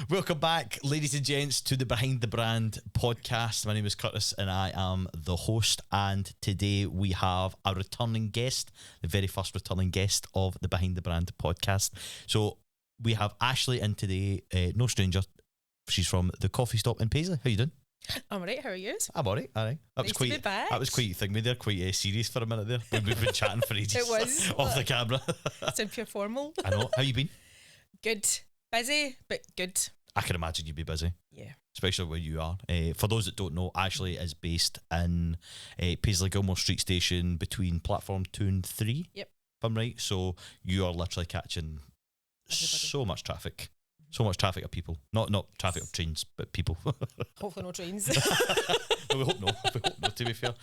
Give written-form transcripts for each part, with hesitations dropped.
Welcome back, ladies and gents, to the Behind the Brand podcast. My name is Curtis and I am the host, and today we have a returning guest, the very first returning guest of the Behind the Brand podcast. So we have Ashley in today, no stranger. She's from the coffee stop in Paisley. How you doing? I'm alright, how are you? I'm alright, alright. That Nice to be back. That was quite thing with there, quite serious for a minute there. We've been chatting for ages. It was. Off the camera. It's in pure formal. I know. How you been? Good. Busy, but good. I can imagine you'd be busy. Yeah. Especially where you are. For those that don't know, Ashley is based in Paisley Gilmour Street Station between platform 2 and 3. Yep. If I'm right. So you are literally catching so much traffic. So much traffic of people. Not traffic of trains, but people. Hopefully no trains. No, we hope not. We hope not, to be fair.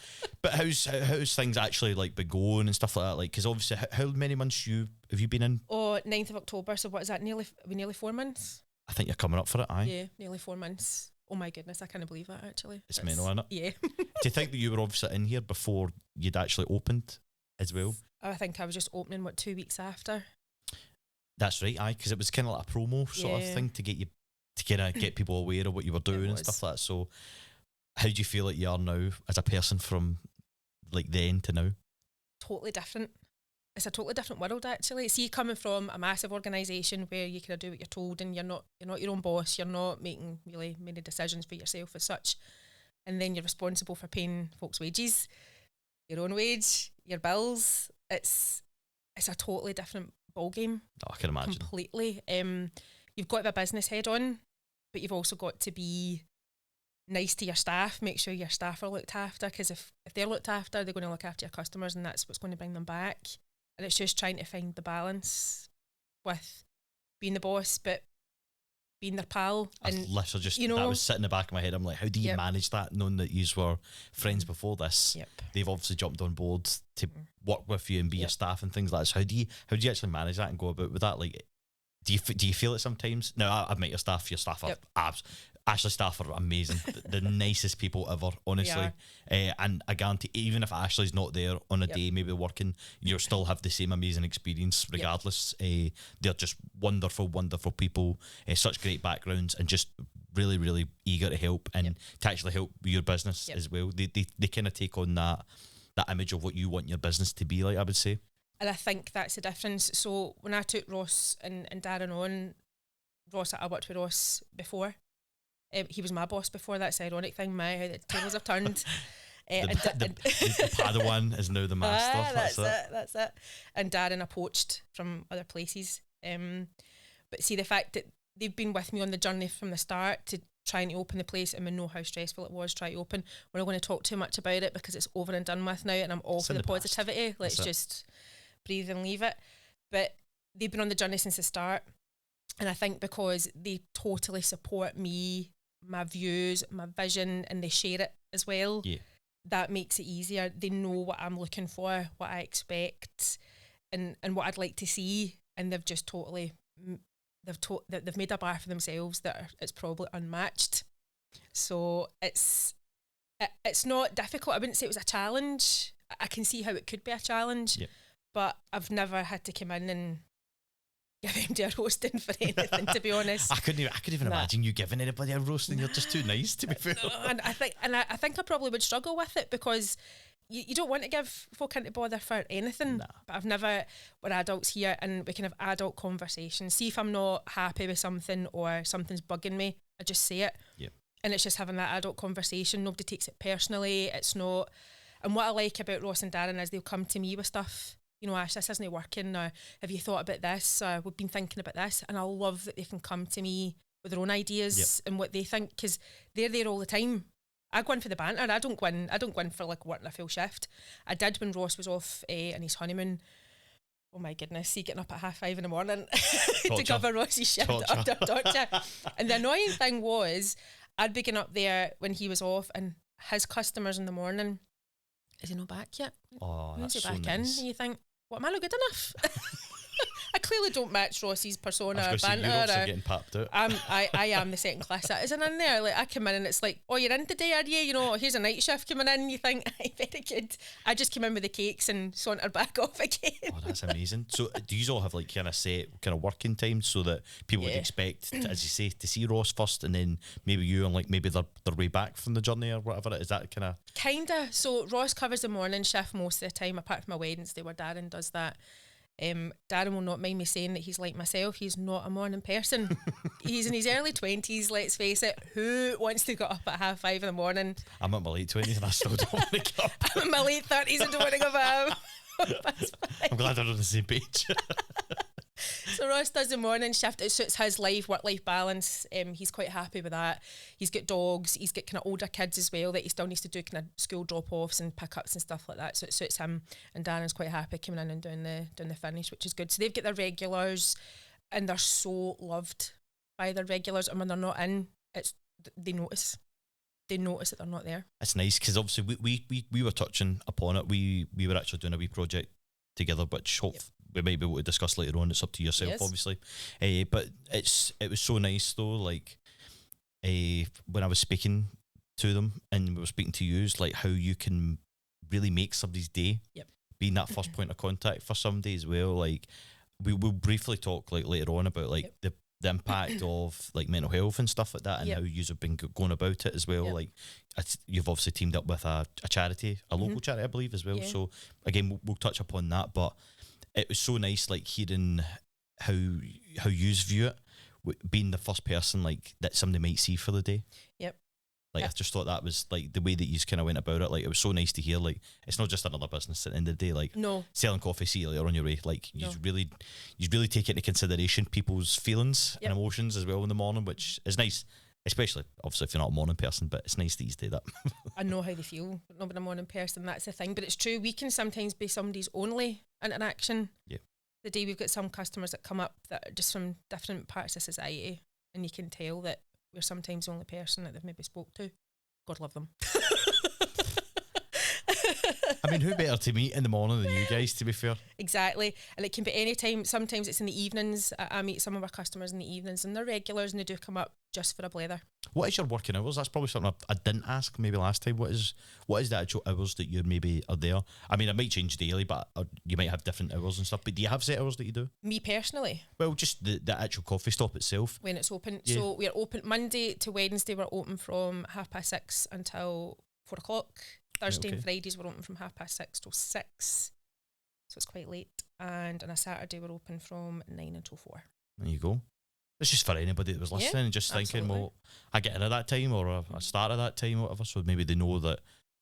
But how's things actually like been going and stuff like that? Like, because obviously, how many months have you been in? Oh, 9th of October, so what is that, nearly 4 months? I think you're coming up for it, aye? Yeah, nearly 4 months. Oh my goodness, I can't believe that actually. It's mental, isn't it? Yeah. Do you think that you were obviously in here before you'd actually opened as well? I think I was just opening, 2 weeks after? That's right, aye, because it was kind of like a promo sort of thing to get you, to kind of get people aware of what you were doing and stuff like that. So how do you feel like you are now as a person from like then to now? Totally different. It's a totally different world actually. See, coming from a massive organisation where you kind of do what you're told and you're not your own boss, you're not making really many decisions for yourself as such, and then you're responsible for paying folks' wages, your own wage, your bills. It's a totally different ball game. Oh, I can imagine. Completely. You've got to be a business head on, but you've also got to be nice to your staff. Make sure your staff are looked after, because if they're looked after, they're going to look after your customers, and that's what's going to bring them back. And it's just trying to find the balance with being the boss, but being their pal. I And literally just, that was sitting in the back of my head. I'm like, how do you manage that, knowing that you were friends before this? Yep. They've obviously jumped on board to work with you and be your staff and things like that. So how do you actually manage that and go about with that? Like, do you feel it sometimes? No, I've met your staff. Your staff are Ashley's staff are amazing. the nicest people ever, honestly. And I guarantee, even if Ashley's not there on a day, maybe working, you'll still have the same amazing experience regardless. They're just wonderful, wonderful people, such great backgrounds, and just really, really eager to help and to actually help your business as well. They kind of take on that image of what you want your business to be like, I would say. And I think that's the difference. So when I took Ross and Darren on, I worked with Ross before. He was my boss before. That's the ironic thing, how the tables have turned. The Padawan is now the master. That's it. And Darren I poached from other places. But see, the fact that they've been with me on the journey from the start to trying to open the place, and we know how stressful it was trying to open. We're not going to talk too much about it because it's over and done with now, and I'm all for the positivity. Let's just breathe and leave it. But they've been on the journey since the start, and I think because they totally support me, my views, my vision, and they share it as well, that makes it easier. They know what I'm looking for, what I expect, and what I'd like to see, and they've just totally they've made a bar for themselves that it's probably unmatched. So it's not difficult. I wouldn't say it was a challenge. I can see how it could be a challenge, but I've never had to come in and give anybody a roasting for anything, to be honest. I couldn't even imagine you giving anybody a roasting. You're just too nice, to be fair. And I think I probably would struggle with it, because you don't want to give folk into bother for anything. But we're adults here, and we can have adult conversations. See, if I'm not happy with something or something's bugging me, I just say it. And it's just having that adult conversation. Nobody takes it personally. It's not. And what I like about Ross and Darren is they'll come to me with stuff. Ash, this isn't working, or have you thought about this, or we've been thinking about this. And I love that they can come to me with their own ideas and what they think, because they're there all the time. I go in for the banter. I don't go in for like working a full shift. I did when Ross was off on his honeymoon. Oh my goodness, he getting up at 5:30 in the morning to cover Ross's shift under torture. And the annoying thing was, I'd be getting up there when he was off, and his customers in the morning, is he not back yet? Oh, When's that's he back so nice. in? And you think, what, am I not good enough? I clearly probably don't match Ross's persona I or was going to say, banter. you're obviously getting papped out. I am the second class citizen in there. Like, I come in and it's like, oh, you're in today, are you? You know, here's a night shift coming in. You think, aye, very good. I just came in with the cakes and sauntered back off again. Oh, that's amazing. So do you all have like kind of set kind of working times so that people would expect, as you say, to see Ross first and then maybe you and like maybe their way back from the journey or whatever? Is that kind of... Kinda. So Ross covers the morning shift most of the time, apart from my Wednesday where Darren does that. Darren will not mind me saying that he's like myself. He's not a morning person. He's in his early 20s, let's face it. Who wants to get up at 5:30 in the morning? I'm at my late 20s and I still don't want to get up. I'm in my late 30s and don't want to go up. I'm glad we're on the same page. So Ross does the morning shift. It suits his work-life balance. He's quite happy with that. He's got dogs. He's got kind of older kids as well that he still needs to do kind of school drop-offs and pick-ups and stuff like that. So it suits him. And Darren's quite happy coming in and doing the finish, which is good. So they've got their regulars, and they're so loved by their regulars. And when they're not in, they notice. They notice that they're not there. It's nice because obviously we were touching upon it. We were actually doing a wee project together, which we might be able to discuss later on. It's up to yourself, obviously. But it was so nice though. Like when I was speaking to them and we were speaking to you, like how you can really make somebody's day. Yep. Being that first point of contact for somebody as well. Like we'll briefly talk like later on about like the impact of like mental health and stuff like that, and how you have been going about it as well. Like you've obviously teamed up with a charity, a local charity, I believe, as well. So again, we'll touch upon that, but it was so nice like hearing how you view it, being the first person like that somebody might see for the day. Like I just thought that was like the way that you kind of went about it. Like it was so nice to hear. Like it's not just another business at the end of the day. Like selling coffee, see you later on your way. Like you really take into consideration people's feelings and emotions as well in the morning, which is nice. Especially obviously if you're not a morning person, but it's nice that you do that. I know how they feel not being a morning person. That's the thing. But it's true. We can sometimes be somebody's only interaction. Yeah. The day we've got some customers that come up that are just from different parts of society, and you can tell that we're sometimes the only person that they've maybe spoke to. God love them. I mean, who better to meet in the morning than you guys, to be fair? Exactly. And it can be any time. Sometimes it's in the evenings. I meet some of our customers in the evenings, and they're regulars and they do come up just for a blather. What is your working hours? That's probably something I didn't ask maybe last time. What is the actual hours that you maybe are there? I mean, it might change daily, but you might have different hours and stuff. But do you have set hours that you do? Me personally? Well, just the actual coffee stop itself. When it's open. Yeah. So we're open Monday to Wednesday. We're open from 6:30 until 4 o'clock. Thursday and Fridays we're open from 6:30 till 6. So it's quite late. And on a Saturday we're open from 9 until 4. There you go. It's just for anybody that was listening and just thinking, well, I get in at that time or I start at that time or whatever. So maybe they know that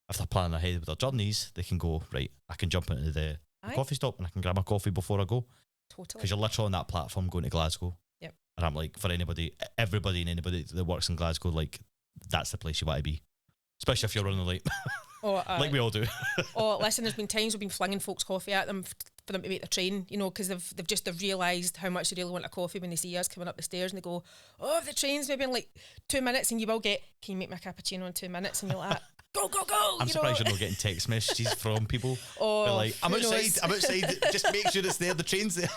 if they're planning ahead with their journeys, they can go, right, I can jump into the coffee stop and I can grab my coffee before I go. Totally. Because you're literally on that platform going to Glasgow. Yep. And I'm like, for everybody and anybody that works in Glasgow, like, that's the place you want to be. Especially if you're running late. Like we all do. Listen, there's been times we've been flinging folks coffee at them for them to make the train, you know, because they've realised how much they really want a coffee when they see us coming up the stairs and they go, oh, the train's maybe in like 2 minutes, and you will get, can you make my cappuccino in 2 minutes? And you're like, go, go, go. I'm surprised you're not getting text messages from people. Like, I'm outside, just make sure it's there, the train's there.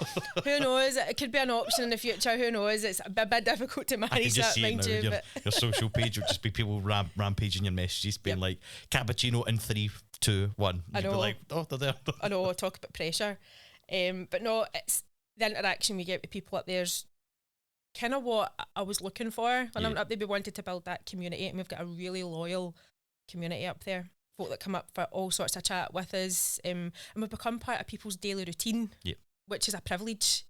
Who knows? It could be an option in the future, who knows? It's a bit difficult to manage that, mind you. Your social page would just be people rampaging your messages, being like, cappuccino in 3, 2, 1. I know. Be like, oh, they're there. I know, talk about pressure. But no, it's the interaction we get with people up there's kind of what I was looking for when I'm up there. We wanted to build that community, and we've got a really loyal community up there. Folk that come up for all sorts of chat with us, and we've become part of people's daily routine, which is a privilege.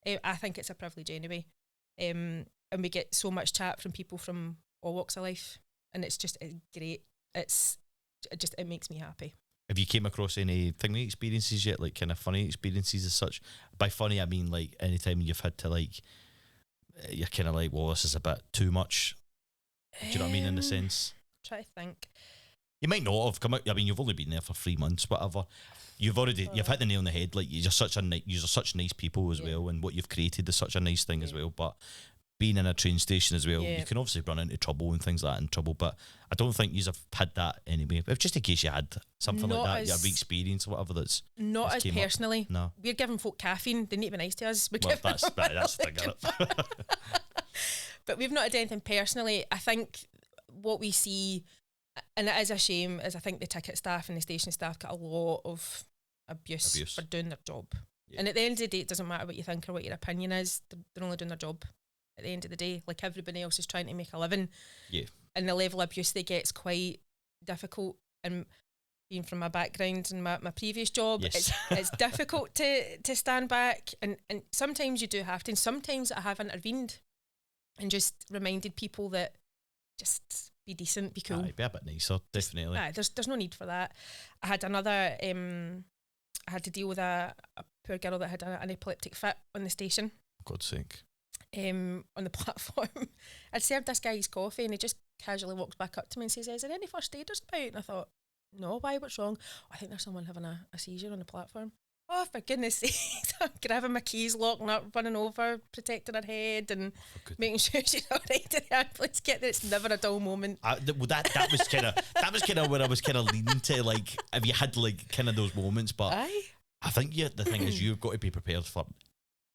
I think it's a privilege anyway. And we get so much chat from people from all walks of life, and it's great. It makes me happy. Have you came across any thingy experiences yet, like kind of funny experiences as such? By funny, I mean like anytime you've had to like, you're kind of like, well, this is a bit too much. Do you know what I mean in the sense? Try to think. You might not have come out. I mean, you've only been there for 3 months, whatever. You've hit the nail on the head. Like you're such nice people as well, and what you've created is such a nice thing as well. But being in a train station as well, Yeah. you can obviously run into trouble and things like that but I don't think you've had that anyway. If just in case you had something Not like that, as- you have experience or whatever Not as came up. personally. No. We're giving folk caffeine. They need to be nice to us. Well, that's the thing, isn't it? But we've not had anything personally. I think what we see, and it is a shame, is I think the ticket staff and the station staff get a lot of abuse. For doing their job. Yeah. And at the end of the day, it doesn't matter what you think or what your opinion is. They're only doing their job at the end of the day. Like everybody else is trying to make a living. Yeah. And the level of abuse they get is quite difficult. And being from my background and my previous job, yes. it's difficult to stand back. And sometimes you do have to. And sometimes I have intervened and just reminded people that just be decent, be cool. Aye, be a bit nicer, definitely. There's no need for that. I had another, I had to deal with a poor girl that had an epileptic fit on the station. For God's sake. On the platform. I'd served this guy his coffee and he just casually walks back up to me and says, "Is there any first aiders about?" And I thought, "No, why? What's wrong?" "I think there's someone having a seizure on the platform." Oh, for goodness sake. I'm grabbing my keys, locking up, running over, protecting her head and making sure she's all right to the ambulance. Get there. It's never a dull moment. Well, that was kind of where I was kind of leaning to, like, if you had like kind of those moments, but Aye. I think the thing is you've got to be prepared for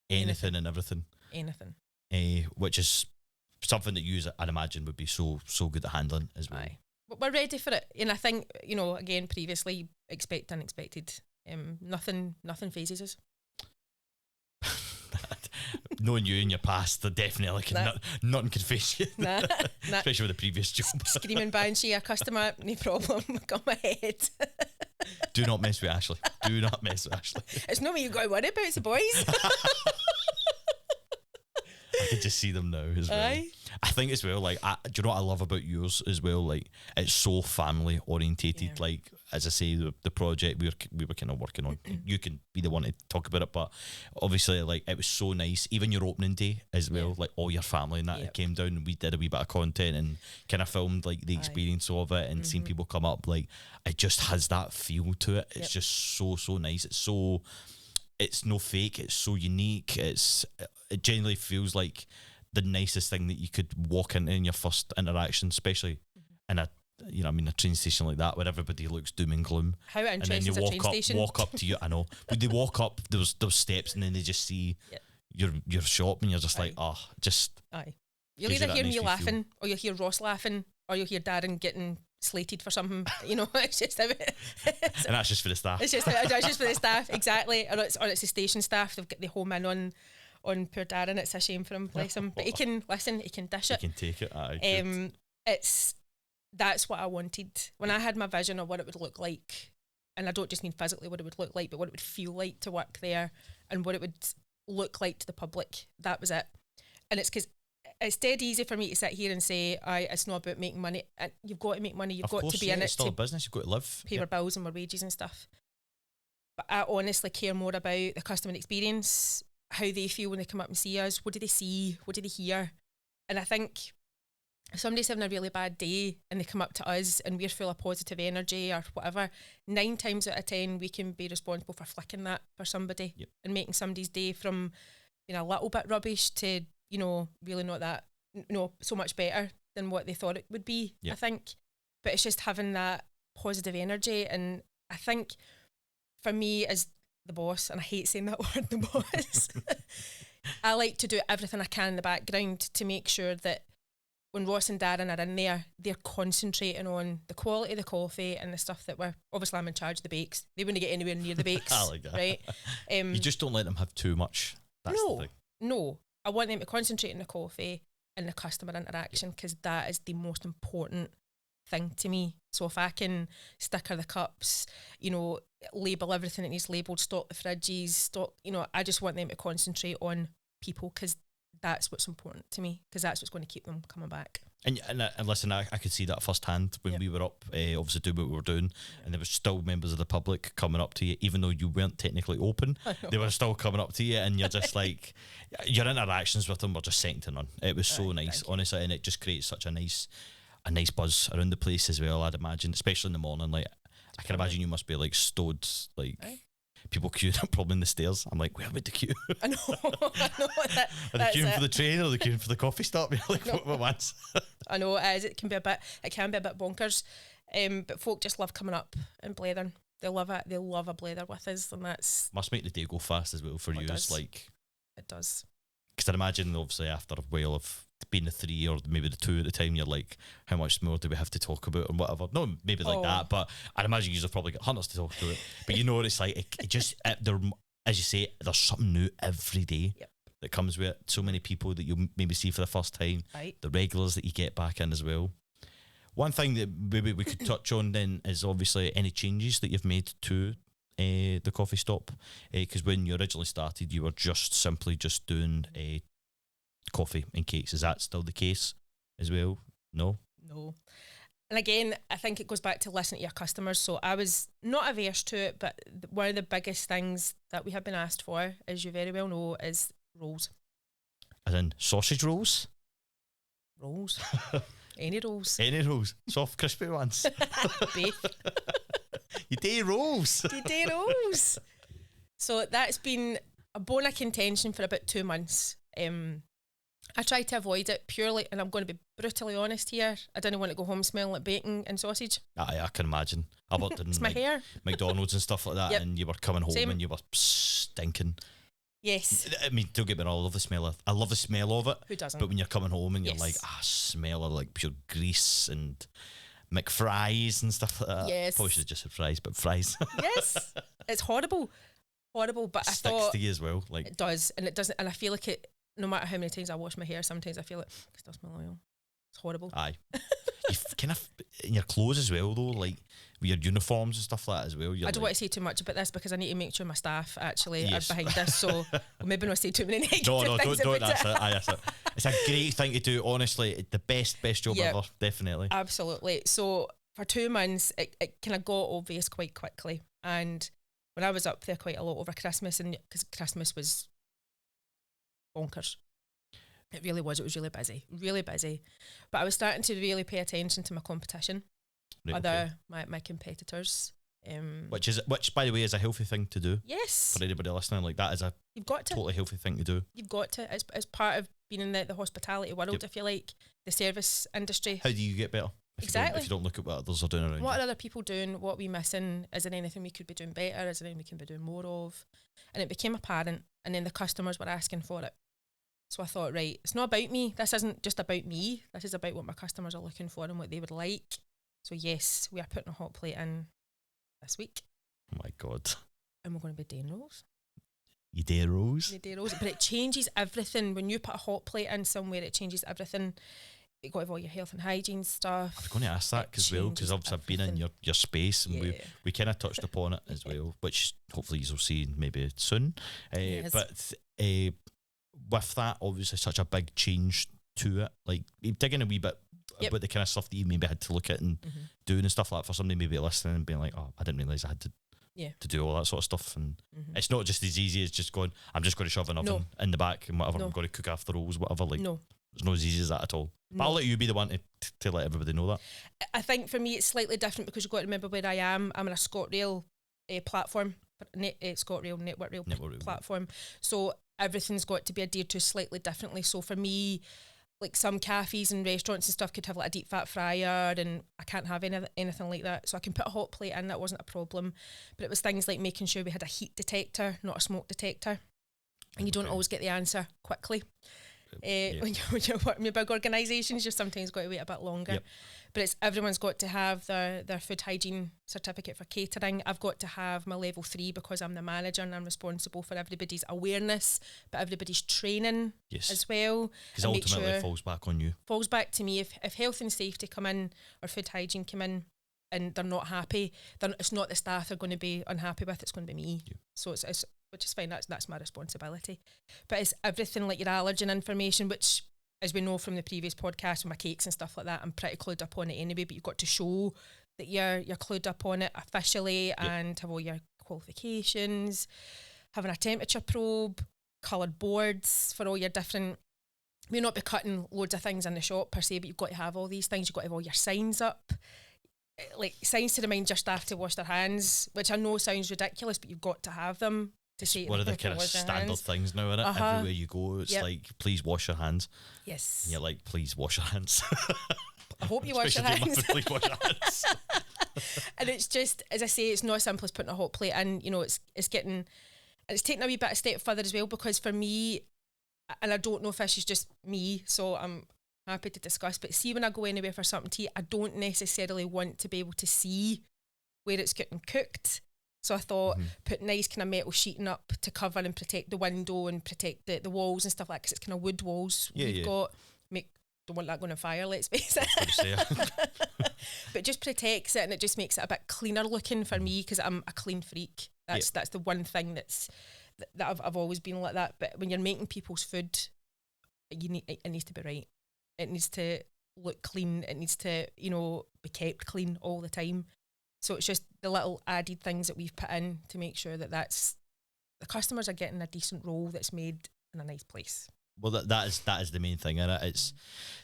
anything and everything. Anything. Which is something that you, I'd imagine, would be so good at handling as well. Aye. But we're ready for it. And I think, again, previously, expect unexpected. Nothing phases us. Knowing you in your past, I definitely nothing could face you. Nah. Especially with the previous job. Screaming banshee, a customer, no problem. Got my head. Do not mess with Ashley. Do not mess with Ashley. It's not me you've got to worry about, it's the boys. I can just see them now as well. Aye. I think as well, like, do you know what I love about yours as well? Like, it's so family orientated. Yeah. Like, as I say, the project we were kind of working on. You can be the one to talk about it, but obviously, like, it was so nice. Even your opening day as well, like all your family and that came down, and we did a wee bit of content and kind of filmed like the experience of it and seeing people come up. Like, it just has that feel to it. It's just so nice. It's no fake. It's so unique. It genuinely feels like the nicest thing that you could walk into in your first interaction, especially in a train station like that where everybody looks doom and gloom. How interesting is a train station. Walk up to you. I know. When they walk up those steps and then they just see your shop and you're just like, Aye. You'll either hear me laughing or you'll hear Ross laughing or you'll hear Darren getting slated for something. It's just and that's just for the staff. It's just for the staff, exactly. Or it's the station staff. They've got the home in on poor Darren. It's a shame for him, bless him. But he can listen. He can dish it. He can take it. Aye, that's what I wanted when I had my vision of what it would look like, and I don't just mean physically what it would look like, but what it would feel like to work there and what it would look like to the public. That was it. And it's because it's dead easy for me to sit here and say, it's not about making money. You've got to make money. You've got to be in it. It's still a business. You've got to live. Pay our bills and our wages and stuff. But I honestly care more about the customer experience, how they feel when they come up and see us. What do they see? What do they hear? And I think if somebody's having a really bad day and they come up to us and we're full of positive energy or whatever, 9 times out of 10 we can be responsible for flicking that for somebody and making somebody's day from being a little bit rubbish to really not that, so much better than what they thought it would be, I think. But it's just having that positive energy. And I think for me as the boss, and I hate saying that word, the boss, I like to do everything I can in the background to make sure that when Ross and Darren are in there, they're concentrating on the quality of the coffee and the stuff that obviously I'm in charge of the bakes. They wouldn't get anywhere near the bakes, right? You just don't let them have too much. That's the thing. No. I want them to concentrate on the coffee and the customer interaction because that is the most important thing to me. So if I can sticker the cups, label everything that needs labelled, stock the fridges, I just want them to concentrate on people because that's what's important to me because that's what's going to keep them coming back. And listen, I could see that firsthand when we were up, obviously doing what we were doing, and there was still members of the public coming up to you, even though you weren't technically open. They were still coming up to you, and you're just like, your interactions with them were just second to none. It was so nice, honestly, and it just creates such a nice buzz around the place as well. I'd imagine, especially in the morning. Like, I can imagine you must be like stowed, like. people queuing up probably in the stairs. I'm like, where would the queue? I know. That, Are they queuing for the train, or are they queuing for the coffee stop? You're like, what ones? I know it is. It can be a bit bonkers. But folk just love coming up and blethering. They love it. They love a blether with us, and that's must make the day go fast as well for you. It's like it does. Because I imagine, obviously, after a while of being the 3 or maybe the 2 at the time, you're like, how much more do we have to talk about or whatever? No, maybe like that, but I'd imagine you've probably got hundreds to talk about. But you know what it's like? It just, there, as you say, there's something new every day that comes with it. So many people that you maybe see for the first time, the regulars that you get back in as well. One thing that maybe we could touch on then is obviously any changes that you've made to the coffee stop, because when you originally started, you were simply doing coffee and cakes. Is that still the case as well? No. And again, I think it goes back to listening to your customers. So I was not averse to it, but one of the biggest things that we have been asked for, as you very well know, is rolls. As in sausage rolls? Rolls. Any rolls. Any rolls. Soft, crispy ones. Beef. You do rolls. So that's been a bone of contention for about 2 months. I tried to avoid it purely, and I'm going to be brutally honest here, I didn't want to go home smelling like bacon and sausage. I can imagine. I worked in it's my hair. McDonald's and stuff like that, and you were coming home and you were stinking. Yes. I mean, don't get me wrong, I love the smell of it. Who doesn't? But when you're coming home and you're like, smell of like pure grease and McFries and stuff like that. Yes. Probably should have just said fries, but fries. Yes. It's horrible, but I sticks thought to you as well. Like it does, and it doesn't, and I feel like it. No matter how many times I wash my hair, sometimes I feel it still smell oil. It's horrible. Aye. You kind of in your clothes as well, though, like with your uniforms and stuff like that as well. I don't want to say too much about this because I need to make sure my staff actually are behind this. So we'll maybe not say too many negative things don't. about That's it. It's a great thing to do. Honestly, the best job ever. Definitely. Absolutely. So for 2 months, it kind of got obvious quite quickly. And when I was up there quite a lot over Christmas, and because Christmas was bonkers. It really was. It was really busy. But I was starting to really pay attention to my competition, my competitors. Which, by the way, is a healthy thing to do. Yes. For anybody listening, like that is a totally healthy thing to do. You've got to. It's part of being in the hospitality world. I feel like the service industry. How do you get better? If you don't look at what others are doing around you. What are other people doing? What are we missing? Is there anything we could be doing better? Is there anything we can be doing more of? And it became apparent, and then the customers were asking for it. So I thought, right, it's not about me. This isn't just about me. This is about what my customers are looking for and what they would like. So yes, we are putting a hot plate in this week. Oh my God. And we're going to be doing rolls. You do rolls? You do rolls. But it changes everything. When you put a hot plate in somewhere, it changes everything. You've got to have all your health and hygiene stuff. I was going to ask that because obviously I've been in your space, and we kind of touched upon it as well, which hopefully you'll see maybe soon. Yes. But with that, obviously such a big change to it, like digging a wee bit about the kind of stuff that you maybe had to look at and doing and stuff like that, for somebody maybe listening and being like, oh, I didn't realise I had to do all that sort of stuff. And it's not just as easy as just going, I'm just going to shove an oven in the back and whatever, I'm going to cook after rolls, whatever. Like, it's not as easy as that at all. But I'll let you be the one to let everybody know that. I think for me it's slightly different because you've got to remember where I am. I'm on a ScotRail platform, ScotRail Network Rail platform. So everything's got to be adhered to slightly differently. So for me, like some cafes and restaurants and stuff could have like a deep fat fryer, and I can't have anything like that. So I can put a hot plate in, that wasn't a problem. But it was things like making sure we had a heat detector, not a smoke detector. And you don't always get the answer quickly. When you're working with big organisations, you've sometimes got to wait a bit longer. But everyone's got to have their food hygiene certificate for catering. I've got to have my level 3 because I'm the manager and I'm responsible for everybody's awareness, but everybody's training as well. Because ultimately it falls back on you. Falls back to me. If health and safety come in or food hygiene come in and they're not happy, then it's not the staff they're going to be unhappy with, it's going to be me. So it's which is fine, that's my responsibility. But it's everything like your allergen information, which, as we know from the previous podcast with my cakes and stuff like that, I'm pretty clued up on it anyway, but you've got to show that you're clued up on it officially and have all your qualifications, having a temperature probe, coloured boards for all your different, you may not be cutting loads of things in the shop per se, but you've got to have all these things, you've got to have all your signs up. like signs to remind your staff to wash their hands, which I know sounds ridiculous, but you've got to have them to say one of the kind of standard things now, isn't it? Everywhere you go, it's like, please wash your hands. Yes. And you're like, please wash your hands. I hope you wash your hands. Please wash your hands. And it's just, as I say, it's not as simple as putting a hot plate in. You know, it's taking a wee bit a step further as well, because for me, and I don't know if this is just me, so I'm happy to discuss, but see, when I go anywhere for something to eat, I don't necessarily want to be able to see where it's getting cooked. So I thought, put nice kind of metal sheeting up to cover and protect the window and protect the walls and stuff like that, because it's kind of wood walls we've got. Don't want that going on fire, let's face it. But just protects it, and it just makes it a bit cleaner looking for me, because I'm a clean freak. That's the one thing that I've always been like that. But when you're making people's food, it needs to be right. It needs to look clean. It needs to, you know, be kept clean all the time. So it's just the little added things that we've put in to make sure that the customers are getting a decent roll that's made in a nice place. Well, that is the main thing, innit? It's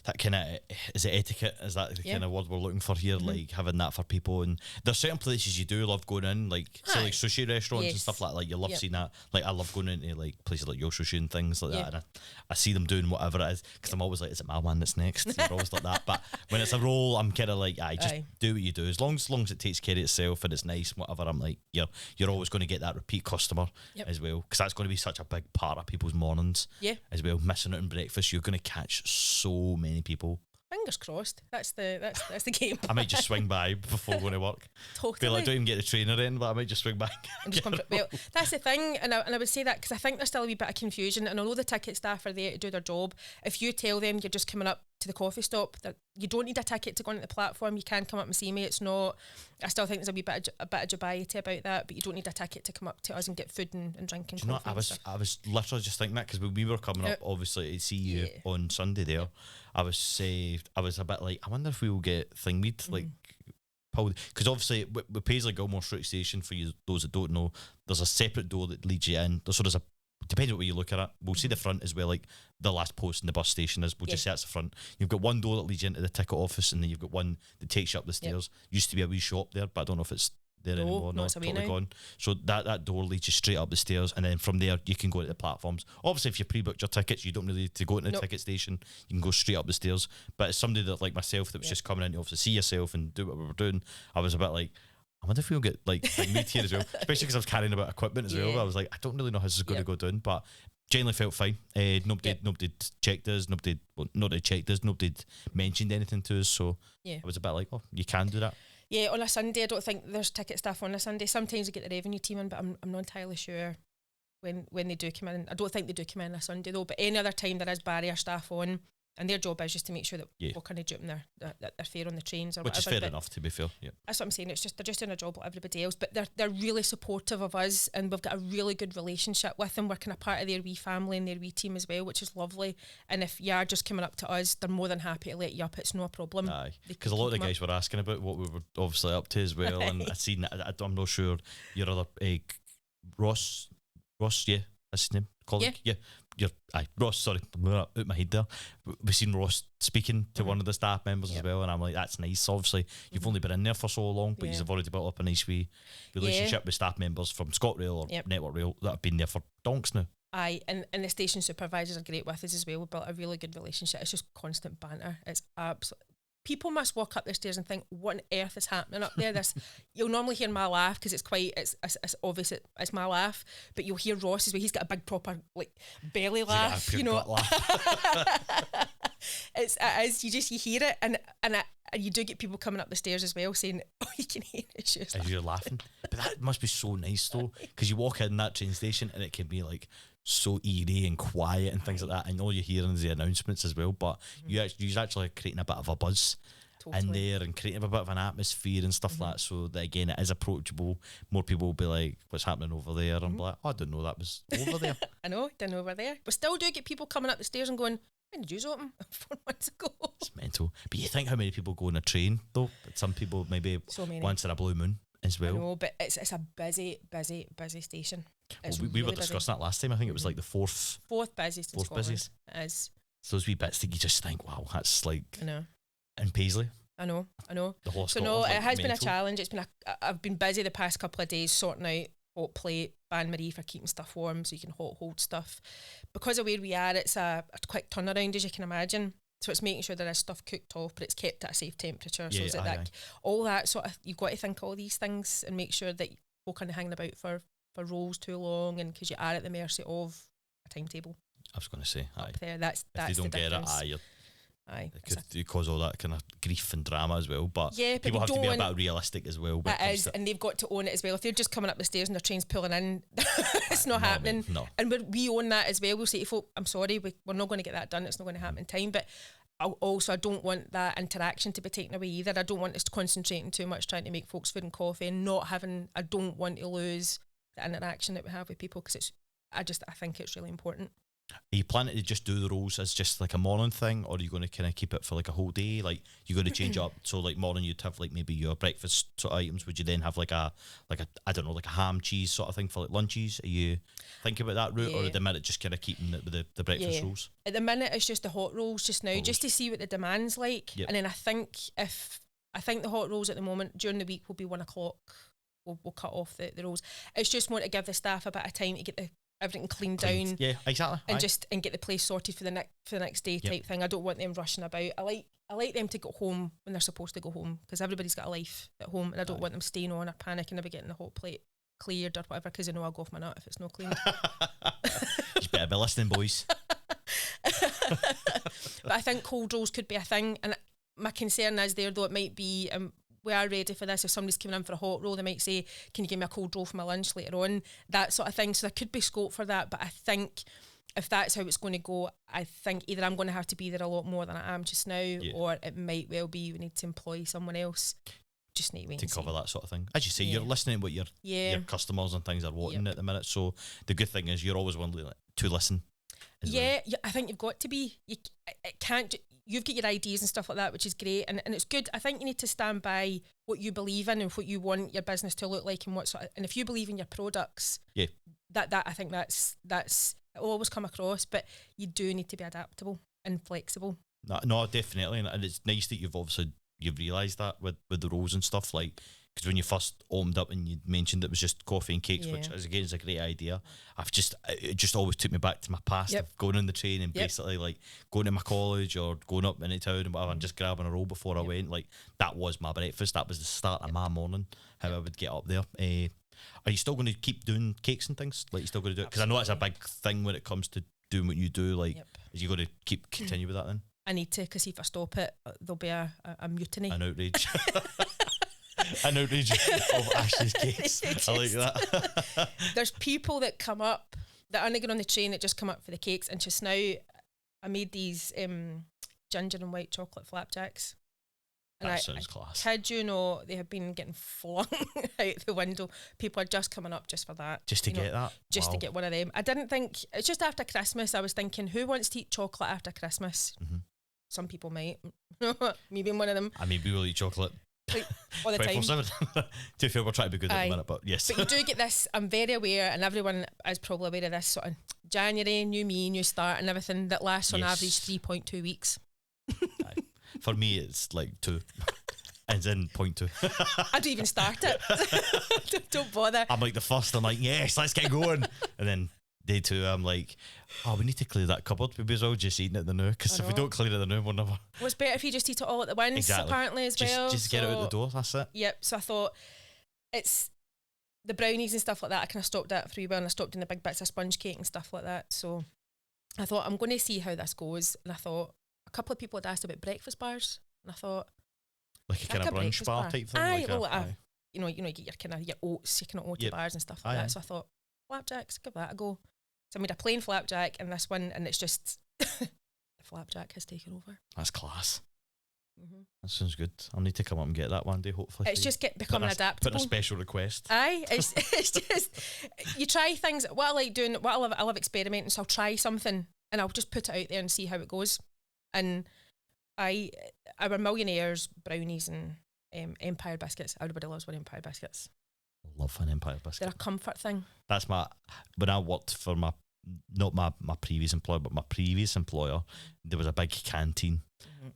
that kind of, is it etiquette? Is that the kind of word we're looking for here? Like having that for people. And there's certain places you do love going in, like say like sushi restaurants and stuff like that. Like you love seeing that. Like I love going into like places like Yo Sushi and things like that. And I see them doing whatever it is, because I'm always like, is it my one that's next? They're always like that. But when it's a roll, I'm kind of like, just do what you do. As long as it takes care of itself and it's nice and whatever, I'm like, you're always going to get that repeat customer as well, because that's going to be such a big part of people's mornings as well. Missing out on breakfast, you're going to catch so many people. Fingers crossed. That's the game. I might just swing by before going to work. Totally. Feel I don't even get the trainer in, but I might just swing by. Well, that's the thing, and I would say that because I think there's still a wee bit of confusion, and although the ticket staff are there to do their job, if you tell them you're just coming up to the coffee stop, that you don't need a ticket to go onto the platform, you can come up and see me. It's not, I still think there's a bit of dubiety about that, but you don't need a ticket to come up to us and get food and drink and coffee. You know, I was literally just thinking that, because when we were coming up obviously to see you on Sunday there, I was a bit like, I wonder if we will get thingied, like because obviously with Paisley Gilmour Street Station, for you those that don't know, there's a separate door that leads you in. So there's a, depending on what you look at it, we'll see the front as well, like the last post in the bus station is, we'll just say that's the front. You've got one door that leads you into the ticket office, and then you've got one that takes you up the stairs. Used to be a wee shop there, but I don't know if it's there anymore. No, it's totally gone. So that door leads you straight up the stairs, and then from there you can go to the platforms. Obviously, if you pre-booked your tickets, you don't really need to go into the ticket station. You can go straight up the stairs. But as somebody that, like myself, that was just coming in to obviously see yourself and do what we were doing, I was a bit like, I wonder if we'll get like meat here as well, especially because I was carrying a bit of equipment as well. I was like, I don't really know how this is going to go down, but generally felt fine. Nobody checked us. Nobody checked us. Nobody mentioned anything to us. So I was a bit like, oh, you can do that. Yeah, on a Sunday, I don't think there's ticket staff on a Sunday. Sometimes we get the revenue team in, but I'm not entirely sure when they do come in. I don't think they do come in on a Sunday though, but any other time there is barrier staff on, and their job is just to make sure that people kind of duping their fare on the trains or which whatever. Which is fair enough, to be fair. Yeah, that's what I'm saying. It's just they're just doing a job like everybody else, but they're really supportive of us, and we've got a really good relationship with them. We're kind of part of their wee family and their wee team as well, which is lovely. And if you are just coming up to us, they're more than happy to let you up. It's no problem. Aye, because a lot of the guys were asking about what we were obviously up to as well, and I seen that. I'm not sure your other Ross, yeah, that's his name. Colleague, Ross, sorry, I'm out my head there. We've seen Ross speaking to one of the staff members as well, and I'm like, that's nice. Obviously, you've only been in there for so long, but you've already built up a nice wee relationship with staff members from ScotRail or Network Rail that have been there for donks now. Aye, and the station supervisors are great with us as well. We've built a really good relationship. It's just constant banter. It's absolutely... People must walk up the stairs and think, what on earth is happening up there? You'll normally hear my laugh because it's obvious it's my laugh, but you'll hear Ross as well. He's got a big proper like belly laugh, you know. It is. You hear it, and you do get people coming up the stairs as well saying, "Oh, you can hear it." As you're laughing, but that must be so nice though, because you walk in that train station and it can be like so eerie and quiet and things like that, and all you're hearing is the announcements as well, but you're actually creating a bit of a buzz in there and creating a bit of an atmosphere and stuff like that, so that again it is approachable. More people will be like, what's happening over there? And I'm like, oh, I didn't know that was over there. I know, didn't know over there. But still do get people coming up the stairs and going, when did you open? 4 months ago. It's mental. But you think how many people go on a train though? But some people maybe once in a blue moon as well. I know, but it's a busy station. Well, we were discussing that last time. I think it was like the fourth busiest in Scotland. It is. So those wee bits that you just think, wow, that's like... I know. In Paisley. I know. The whole So Scotland's, no, like, it has been a mental. challenge. I've been busy the past couple of days sorting out hot plate, Ban Marie for keeping stuff warm so you can hot hold stuff. Because of where we are, it's a quick turnaround, as you can imagine. So it's making sure there is stuff cooked off, but it's kept at a safe temperature. So is it that all that sort of, you've got to think all these things and make sure that folk aren't hanging about for rolls too long, and because you are at the mercy of a timetable. I was going to say, up there. That's if they don't the get it, difference. it could cause all that kind of grief and drama as well. But yeah, but people have to be a bit realistic as well. It is, and they've got to own it as well. If they're just coming up the stairs and their train's pulling in, it's not happening. No. And we own that as well. We'll say to folk, I'm sorry, we're not going to get that done. It's not going to happen in time. But I don't want that interaction to be taken away either. I don't want us concentrating too much trying to make folks food and coffee and not having. I don't want to lose the interaction that we have with people, because I think it's really important. Are you planning to just do the rolls as just like a morning thing, or are you going to kind of keep it for like a whole day? Like, you're going to change up. So like morning you'd have like maybe your breakfast sort of items. Would you then have like a I don't know, like a ham cheese sort of thing for like lunches? Are you thinking about that route, or at the minute just kind of keeping it with the breakfast rolls? At the minute it's just the hot rolls just now, just to see what the demand's like. Yep. And then I think the hot rolls at the moment during the week will be 1 o'clock. We'll cut off the rolls. It's just more to give the staff a bit of time to get everything cleaned down. Yeah, exactly. And get the place sorted for the next day type thing. I don't want them rushing about. I like them to go home when they're supposed to go home, because everybody's got a life at home, and I don't want them staying on or panicking about getting the hot plate cleared or whatever, because I know I'll go off my nut if it's not clean. You better be listening, boys. But I think cold rolls could be a thing, and my concern is there, though, it might be we are ready for this. If somebody's coming in for a hot roll, they might say, can you give me a cold roll for my lunch later on? That sort of thing. So there could be scope for that. But I think if that's how it's going to go, I think either I'm going to have to be there a lot more than I am just now, or it might well be we need to employ someone else. Just need to cover that sort of thing. As you say, you're listening to what your customers and things are wanting at the minute. So the good thing is you're always willing to listen. Yeah, I think you've got to be. It can't. You've got your ideas and stuff like that, which is great, and it's good. I think you need to stand by what you believe in and what you want your business to look like, and and if you believe in your products, that I think that's it'll always come across. But you do need to be adaptable and flexible. No, definitely, and it's nice that you've realised that with the rolls and stuff, like, because when you first opened up and you mentioned it was just coffee and cakes, which is a great idea. It just always took me back to my past of going on the train and basically like going to my college or going up into town and whatever, and just grabbing a roll before I went. Like, that was my breakfast. That was the start of my morning, how I would get up there. Are you still going to keep doing cakes and things? Like, you still going to do it? Because I know that's a big thing when it comes to doing what you do. Like, is you going to continue with that then? I need to, because if I stop it, there'll be a mutiny. An outrage. An outrage of Ashley's cakes. I like that. There's people that come up that aren't getting on the train that just come up for the cakes. And just now, I made these ginger and white chocolate flapjacks. And that sounds class. Kid you know, they have been getting flung out the window. People are just coming up just for that. Just to get that? Just to get one of them. I didn't think, it's just after Christmas, I was thinking, who wants to eat chocolate after Christmas? Mm-hmm. Some people might. Me being one of them. I mean, we will eat chocolate like, all the time. To be fair, we're trying to be good at the minute, but yes. But you do get this, I'm very aware, and everyone is probably aware of this, sort of January, new me, new start, and everything that lasts on average 3.2 weeks. For me, it's like 2. Ends in 0.2. I don't even start it. Don't bother. I'm like the first, I'm like, yes, let's get going. And then day 2, I'm like, oh, we need to clear that cupboard. We may as well just eating it the now, because if we don't clear it the now, we'll never. Well, it's better if you just eat it all at the once, apparently, as well. Just get it out the door, that's it. Yep, so I thought, it's the brownies and stuff like that, I kind of stopped at for a while, and I stopped doing the big bits of sponge cake and stuff like that. So I thought, I'm going to see how this goes. And I thought, a couple of people had asked about breakfast bars, and I thought, like a kind of brunch bar type thing. You know, you get your kind of your oats, your kind of oaty bars and stuff like that. So I thought, flapjacks, give that a go. So I made a plain flapjack and this one, and it's just the flapjack has taken over. That's class. Mm-hmm. That sounds good. I'll need to come up and get that one day, hopefully. It's just becoming adaptable. Put a special request. Aye, it's just you try things. What I like doing, I love experimenting. So I'll try something and I'll just put it out there and see how it goes. And our millionaires brownies and Empire biscuits. Everybody loves one Empire biscuits. Love an Empire biscuit. They're a comfort thing. That's when I worked for my not my previous employer, but my previous employer, there was a big canteen,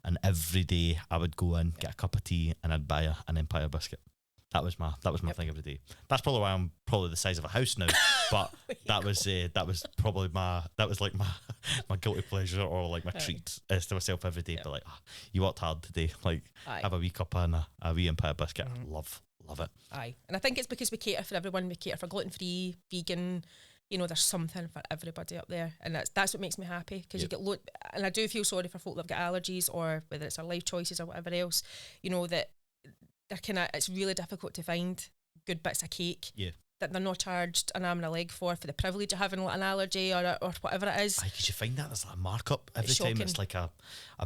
and every day I would go in, get a cup of tea, and I'd buy an Empire biscuit. That was my thing every day. That's probably why I'm probably the size of a house now. But that was probably my guilty pleasure, or like my treat to myself every day. But like, you worked hard today. Like, have a wee cup and a wee Empire biscuit. Love it. Aye, and I think it's because we cater for everyone. We cater for gluten-free, vegan. You know, there's something for everybody up there, and that's what makes me happy, because you get and I do feel sorry for folk that've got allergies, or whether it's their life choices or whatever else. You know, that they're it's really difficult to find good bits of cake that they're not charged an arm and a leg for the privilege of having an allergy or whatever it is. Because you find that there's a markup every time it's like a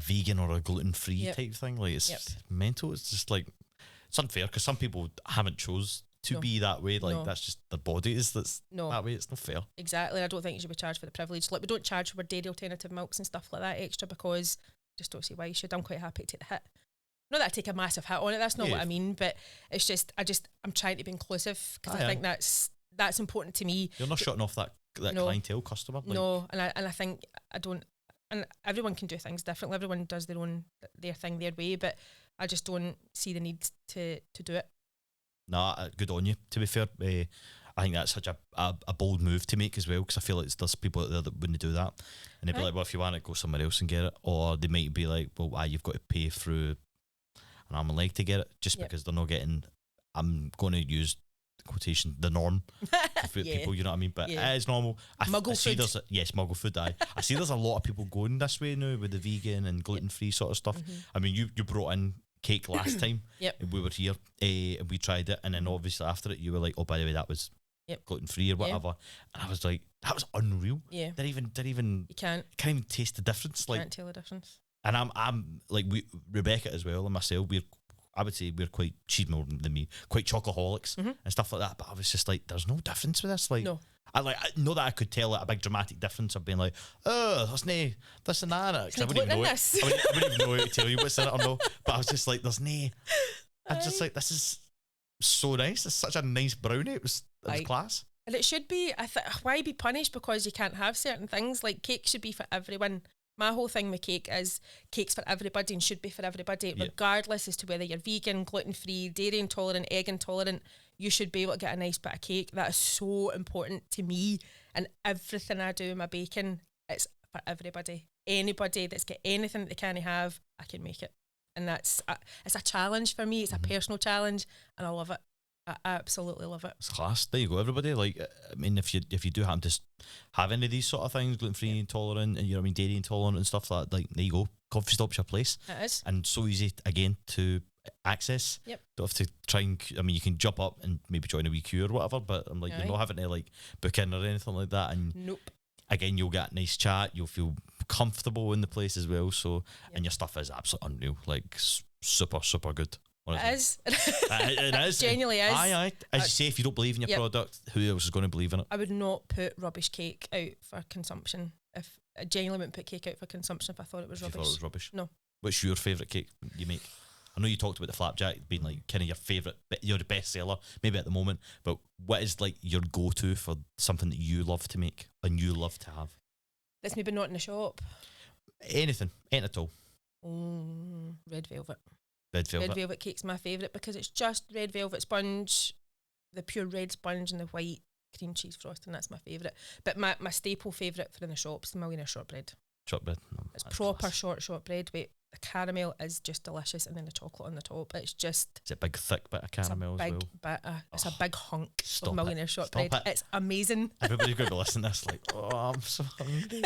vegan or a gluten-free type thing. Like, it's mental. It's just like, it's unfair, because some people haven't chose to be that way. Like, that's just their body that way. It's not fair. Exactly. I don't think you should be charged for the privilege. Like, we don't charge for dairy alternative milks and stuff like that extra, because I just don't see why you should. I'm quite happy to take the hit. Not that I take a massive hit on it, that's not what I mean, but it's just, I'm trying to be inclusive, because I think that's important to me. You're not shutting off that clientele customer. Like. No, and I think and everyone can do things differently. Everyone does their thing their way, but I just don't see the need to do it. Nah, good on you. To be fair, I think that's such a bold move to make as well, because I feel like there's people out there that wouldn't do that, and they'd be like, well, if you want it, go somewhere else and get it. Or they might be like, well, why, you've got to pay through an arm and leg to get it, just because they're not getting, I'm going to use quotation, the norm for people, you know what I mean? But it is normal. Muggle food. Muggle food. I see there's a lot of people going this way now with the vegan and gluten-free sort of stuff. I mean, you brought in cake last time. And we were here, and we tried it, and then obviously after it you were like, oh, by the way, that was gluten-free or whatever. And I was like, that was unreal. Didn't even you can't even taste the difference. Like, can't tell the difference. And I'm like, Rebecca as well and myself, I would say we're quite, she's more than me, quite chocoholics and stuff like that. But I was just like, there's no difference with this. Like, I know that I could tell a big dramatic difference of being like, oh, there's no this and that. Because I wouldn't even know it. I wouldn't even know how to tell you what's in it or no. But I was just like, there's no. I'm just like, this is so nice. It's such a nice brownie. It was class. And it should be. Why be punished because you can't have certain things? Like, cake should be for everyone. My whole thing with cake is cake's for everybody and should be for everybody, regardless as to whether you're vegan, gluten-free, dairy intolerant, egg intolerant. You should be able to get a nice bit of cake. That is so important to me, and everything I do in my baking, it's for everybody. Anybody that's got anything that they can't have, I can make it. And it's a challenge for me. It's a personal challenge, and I love it. I absolutely love it. It's class. There you go, everybody. Like, I mean, if you do happen to have any of these sort of things, gluten-free, intolerant, and you know what I mean, dairy intolerant and stuff like that, like, there you go. Coffee Stop's your place. It is. And so easy, again, to access. Don't have to try and, I mean, you can jump up and maybe join a wee queue or whatever, but I'm like, you're not having to like book in or anything like that. And again, you'll get a nice chat. You'll feel comfortable in the place as well. So, and your stuff is absolutely unreal. Like, super, super good. It is. It is. Genuinely is. Aye. As you say, if you don't believe in your product, who else is going to believe in it? I would not put rubbish cake out for consumption. If I genuinely wouldn't put cake out for consumption if I thought it was rubbish. You thought it was rubbish? No. What's your favourite cake you make? I know you talked about the flapjack being like kind of your favourite, you're the best seller, maybe at the moment, but what is like your go-to for something that you love to make and you love to have? That's maybe not in the shop. Anything at all. Red velvet. Red velvet cake's my favourite because it's just red velvet sponge, the pure red sponge and the white cream cheese frosting. That's my favourite. But my staple favourite for in the shops, the millionaire shortbread. Shortbread. It's proper shortbread, but the caramel is just delicious, and then the chocolate on the top. It's just. It's a big thick bit of caramel as well. It's a big hunk of millionaire shortbread. It's amazing. Everybody's going to be listening to this like, oh, I'm so hungry.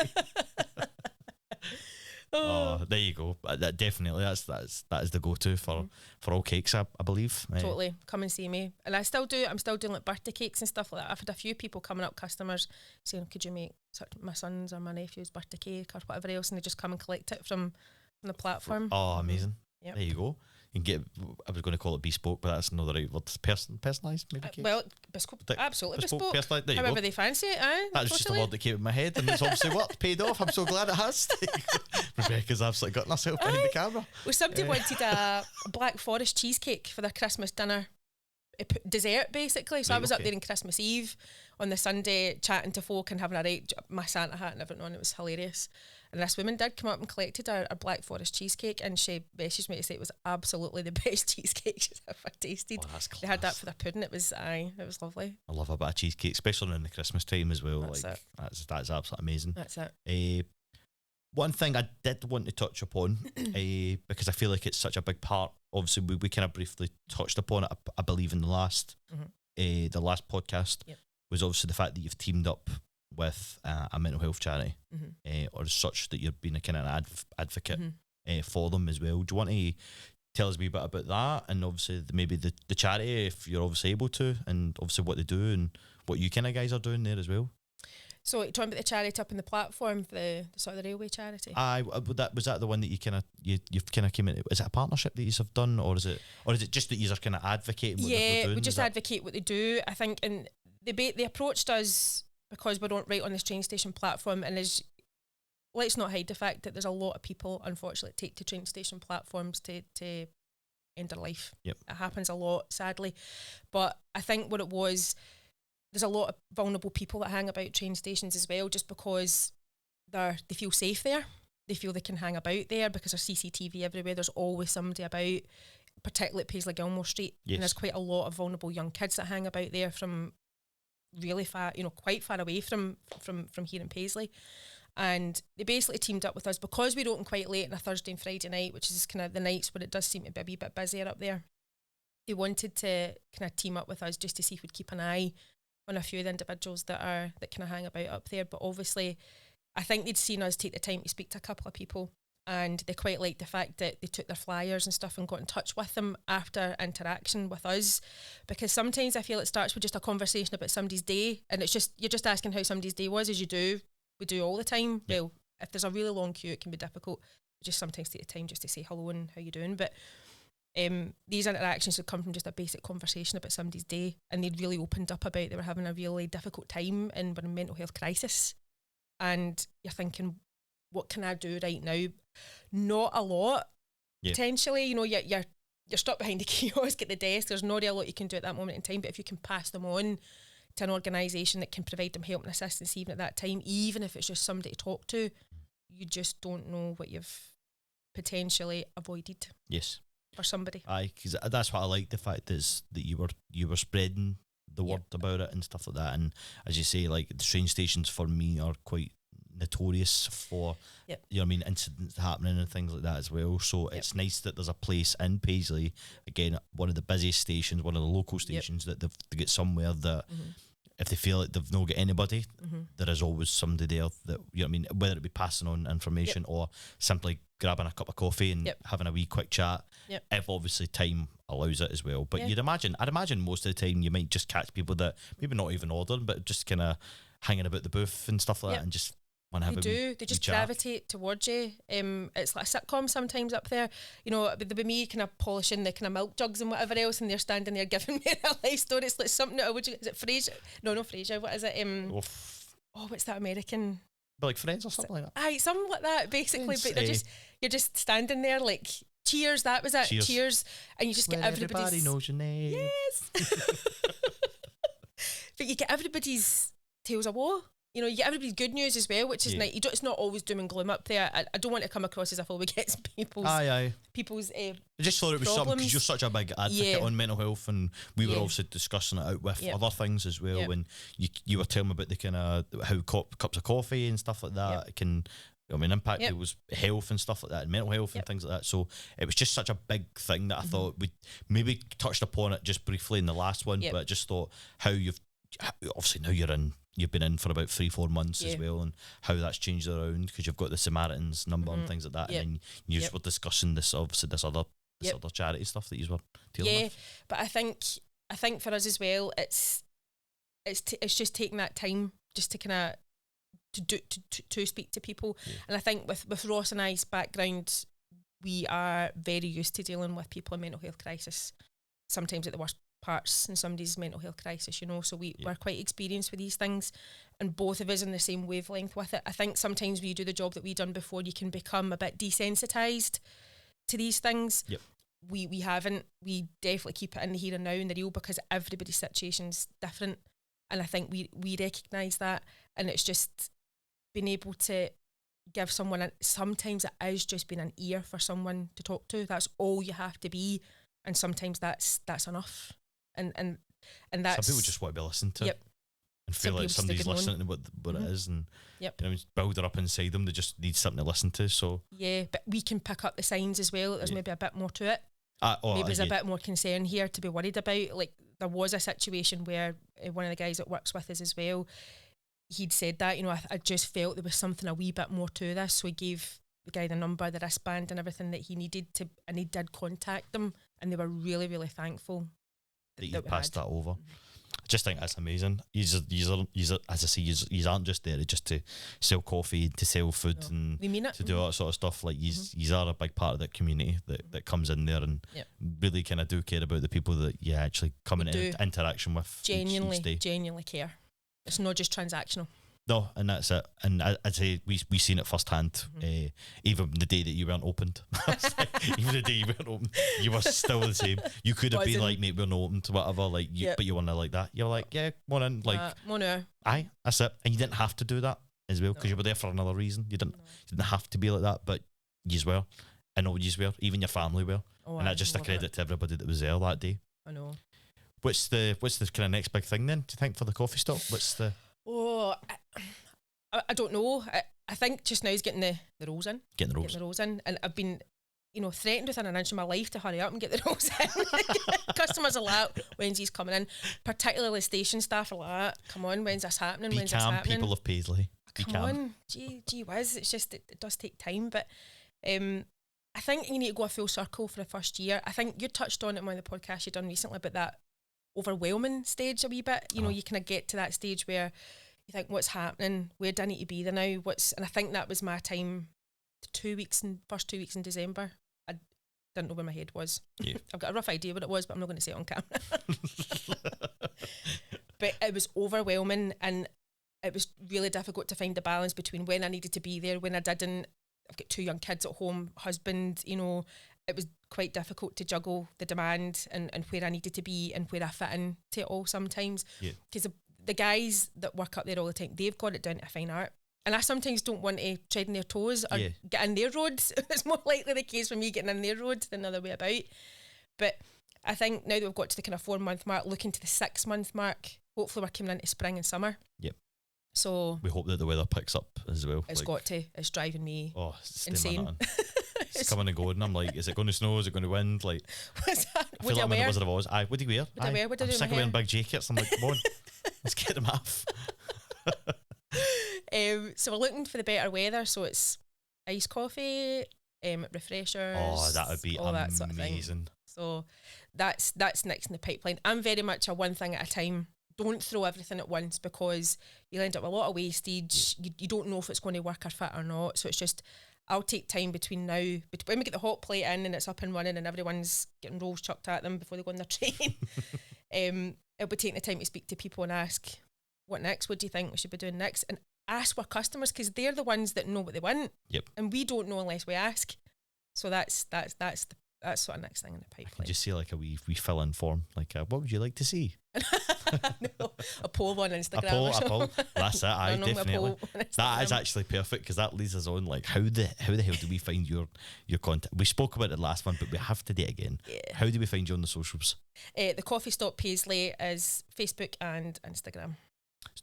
Oh, there you go. That definitely that is the go-to for all cakes, I believe. Totally. Come and see me. And I'm still doing like birthday cakes and stuff like that. I've had a few people coming up, customers, saying, could you make my son's or my nephew's birthday cake or whatever else, and they just come and collect it from the platform. Oh, amazing. There you go. You can get, I was going to call it bespoke, but that's not the right word. Personalised, maybe cake? Well, bespoke, absolutely bespoke. Personalised, there you however go. they fancy it, aye. That was just a word that came in my head, and it's obviously worked, paid off. I'm so glad it has. Rebecca's absolutely gotten herself behind the camera. Well, somebody wanted a Black Forest cheesecake for their Christmas dinner. dessert basically. So I was up there on Christmas Eve on the Sunday chatting to folk and having a right, my Santa hat and everything on. It was hilarious. And this woman did come up and collected our Black Forest cheesecake, and she messaged me to say it was absolutely the best cheesecake she's ever tasted. Oh, that's class. They had that for their pudding. It was lovely. I love a bit of cheesecake, especially around the Christmas time as well. That's absolutely amazing. That's it. One thing I did want to touch upon, because I feel like it's such a big part. Obviously, we kind of briefly touched upon it, I believe, in the last podcast, was obviously the fact that you've teamed up with a mental health charity, or such, that you've been a kind of advocate for them as well. Do you want to tell us a wee bit about that, and obviously maybe the charity, if you're obviously able to, and obviously what they do and what you kind of guys are doing there as well? So talking about the charity up in the platform, the sort of the railway charity. Was that the one that you've kind of came in? Is it a partnership that you have done, or is it just that you are kind of advocating what they're doing? We just advocate what they do. I think, and they approached us because we're right on this train station platform, and let's not hide the fact that there's a lot of people, unfortunately, take to train station platforms to end their life. Yep. It happens a lot, sadly. But I think what it was, there's a lot of vulnerable people that hang about train stations as well, just because they feel safe there. They feel they can hang about there because there's CCTV everywhere. There's always somebody about, particularly at Paisley Gilmour Street. Yes. And there's quite a lot of vulnerable young kids that hang about there from really far, quite far away from here in Paisley. And they basically teamed up with us because we're open quite late on a Thursday and Friday night, which is kind of the nights where it does seem to be a wee bit busier up there. They wanted to kind of team up with us just to see if we'd keep an eye on a few of the individuals that kind of hang about up there. But obviously, I think they'd seen us take the time to speak to a couple of people, and they quite liked the fact that they took their flyers and stuff and got in touch with them after interaction with us, because sometimes I feel it starts with just a conversation about somebody's day, and you're just asking how somebody's day was, as we do all the time. Yep. Well, if there's a really long queue, it can be difficult. We just sometimes take the time just to say hello and how you doing. But these interactions would come from just a basic conversation about somebody's day, and they'd really opened up about they were having a really difficult time and were in mental health crisis. And you're thinking, what can I do right now? Not a lot. Yep. Potentially, you're stuck behind the kiosk at the desk. There's not really a lot you can do at that moment in time, but if you can pass them on to an organisation that can provide them help and assistance even at that time, even if it's just somebody to talk to, you just don't know what you've potentially avoided. Yes. For somebody. Aye, because that's what I like, the fact is that you were spreading the word about it and stuff like that. And as you say, like, the train stations for me are quite notorious for incidents happening and things like that as well. So it's nice that there's a place in Paisley, again, one of the busiest stations, one of the local stations, that they get somewhere that if they feel like they've not got anybody, there is always somebody there that, whether it be passing on information or simply grabbing a cup of coffee and having a wee quick chat, if obviously time allows it as well. But I'd imagine most of the time you might just catch people that maybe not even ordering, but just kind of hanging about the booth and stuff like that, and just want to have they just gravitate towards you. It's like a sitcom sometimes up there, there'd be me kind of polishing the kind of milk jugs and whatever else, and they're standing there giving me a life story. It's like something is it Frasier? No, not Frasier. What is it? What's that American? But like Friends or something like that. Aye, something like that basically. But you're just standing there like, cheers, that was it. Cheers. And you just get everybody knows your name. Yes. But you get everybody's tales of woe. You get everybody's good news as well, which is nice. It's not always doom and gloom up there. I don't want to come across as if we get people's I just thought it was something, because you're such a big advocate on mental health, and we were also discussing it out with other things as well. When you were telling me about the kind of how cups of coffee and stuff like that can impact people's health and stuff like that, and mental health and things like that. So it was just such a big thing that I thought we maybe touched upon it just briefly in the last one, but I just thought how obviously now you've been in for about 3-4 months as well, and how that's changed around, because you've got the Samaritans number and things like that, and then you just were discussing this other charity stuff that you were dealing with. But I think for us as well, it's just taking that time just to kind of to speak to people, and I think with Ross and I's background, we are very used to dealing with people in mental health crisis, sometimes at the worst parts in somebody's mental health crisis, so we're quite experienced with these things, and both of us in the same wavelength with it. I think sometimes when you do the job that we've done before, you can become a bit desensitised to these things. we haven't. We definitely keep it in the here and now and the real, because everybody's situation's different, and I think we recognise that, and it's just being able to give someone sometimes it is just being an ear for someone to talk to. That's all you have to be, and sometimes that's enough. And that's some people just want to be listened to. Yep. And feel like somebody's listening to what it is, and build it up inside them. They just need something to listen to. So yeah, but we can pick up the signs as well. There's maybe a bit more to it. Maybe there's a bit more concern here to be worried about. Like there was a situation where one of the guys that works with us as well, he'd said that, I just felt there was something a wee bit more to this. So he gave the guy the number, the wristband and everything that he needed to, and he did contact them, and they were really, really thankful that you passed that over. I just think that's amazing. You as I say, you aren't just there just to sell coffee, to sell food, and to do all that sort of stuff. Like you are a big part of that community that comes in there and really kind of do care about the people that you actually come into interaction with. Genuinely care. It's not just transactional. No, and that's it. And I'd say we seen it firsthand. Even the day that you weren't opened, even the day you weren't open, you were still the same. You could have been like, mate, we're not open to whatever, like, but you weren't like that. You were like, yeah, come on in, like, aye, that's it. And you didn't have to do that as well, because you were there for another reason. You didn't have to be like that, but you were, and all you were, even your family were, and that's just a credit to everybody that was there that day. I know. What's the kind of next big thing then? Do you think for the coffee stop? What's the I don't know. I think just now is getting the rolls in. Getting the rolls in. And I've been, threatened within an inch of my life to hurry up and get the rolls in. Customers are like, when's he's coming in? Particularly station staff are like, come on, when's this happening? When's this happening? People of Paisley. Come on. Gee whiz. It's just, it does take time. But I think you need to go a full circle for the first year. I think you touched on it in one of the podcasts you've done recently about that overwhelming stage a wee bit. You kind of get to that stage where you think, what's happening? Where do I need to be there now? And I think that was my time. First 2 weeks in December, I didn't know where my head was. Yeah. I've got a rough idea what it was, but I'm not going to say it on camera. But it was overwhelming, and it was really difficult to find the balance between when I needed to be there, when I didn't. I've got 2 young kids at home, husband, it was quite difficult to juggle the demand and where I needed to be and where I fit in to it all sometimes. Because the guys that work up there all the time, they've got it down to a fine art. And I sometimes don't want to tread in their toes or get in their road. It's more likely the case for me getting in their road than the other way about. But I think now that we've got to the kind of 4-month mark, looking to the 6-month mark, hopefully we're coming into spring and summer. Yep. So we hope that the weather picks up as well. It's got to. It's driving me insane. It's coming and going. I'm like, is it going to snow? Is it going to wind? Like, what's that? I feel like I'm in the Wizard of Oz. Aye, what do you wear? What do I wear? What do I do? I'm sick of wearing big jackets. I'm like, come on, let's get them off. So we're looking for the better weather. So it's iced coffee, refreshers. Oh, that would be amazing. That sort of thing. So that's next in the pipeline. I'm very much a one thing at a time. Don't throw everything at once, because you'll end up with a lot of wastage. You don't know if it's going to work or fit or not. So it's just, I'll take time between now, when we get the hot plate in and it's up and running and everyone's getting rolls chucked at them before they go on their train. It'll be taking the time to speak to people and ask, what next? What do you think we should be doing next? And ask our customers, because they're the ones that know what they want. Yep. And we don't know unless we ask. So that's sort of next thing in the pipeline. I just see like a wee fill in form, like what would you like to see? No, a poll on Instagram. A poll. That's it. I definitely. That is actually perfect, because that leads us on. Like, how the hell do we find your content? We spoke about it last one, but we have to do it again. Yeah. How do we find you on the socials? The Coffee Stop Paisley is Facebook and Instagram.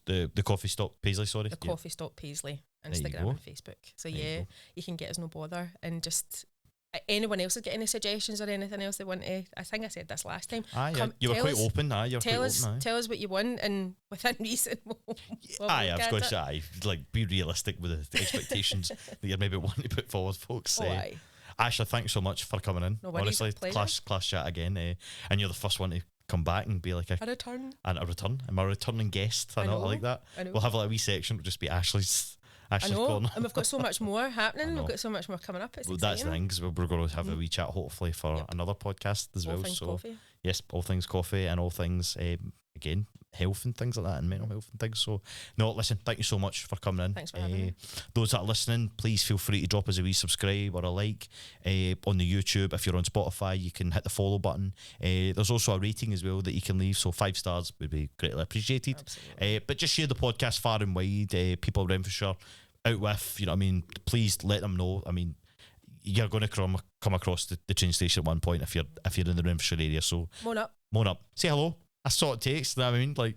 The Coffee Stop Paisley, sorry. The Coffee Stop Paisley, Instagram and Facebook. So you can get us no bother, and just anyone else has got any suggestions or anything else they want to. I think I said this last time. You were quite open. Tell us what you want, and within reason. I was going to say, like, be realistic with the expectations that you're maybe wanting to put forward, folks. Ashley, thanks so much for coming in. No worries, honestly, class chat again. And you're the first one to come back and be like a return. I'm a returning guest. I like that. We'll have like a wee section. It'll just be Ashley's corner. And we've got so much more happening. We've got so much more coming up. It's exciting. That's the thing, because we're going to have a wee chat hopefully for another podcast as well. So coffee. yes, all things coffee and all things, again, health and things like that, and mental health and things. So, no, listen, thank you so much for coming in. Thanks for having me. Those that are listening, please feel free to drop us a wee subscribe or a like on the YouTube. If you're on Spotify, you can hit the follow button. There's also a rating as well that you can leave, so 5 stars would be greatly appreciated. But just share the podcast far and wide. People around Renfrewshire out with, you know what I mean, please let them know. I mean, you're going to come across the train station at one point if you're in the Renfrewshire area. So Moan up, say hello. That's what it takes. You know what I mean, like,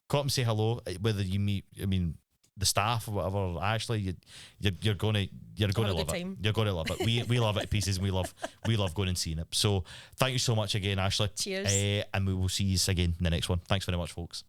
come up and say hello. Whether you meet, I mean, the staff or whatever. Actually, you're gonna love it. You're gonna love it. We love it to pieces, and we love going and seeing it. So thank you so much again, Ashley. Cheers. And we will see you again in the next one. Thanks very much, folks.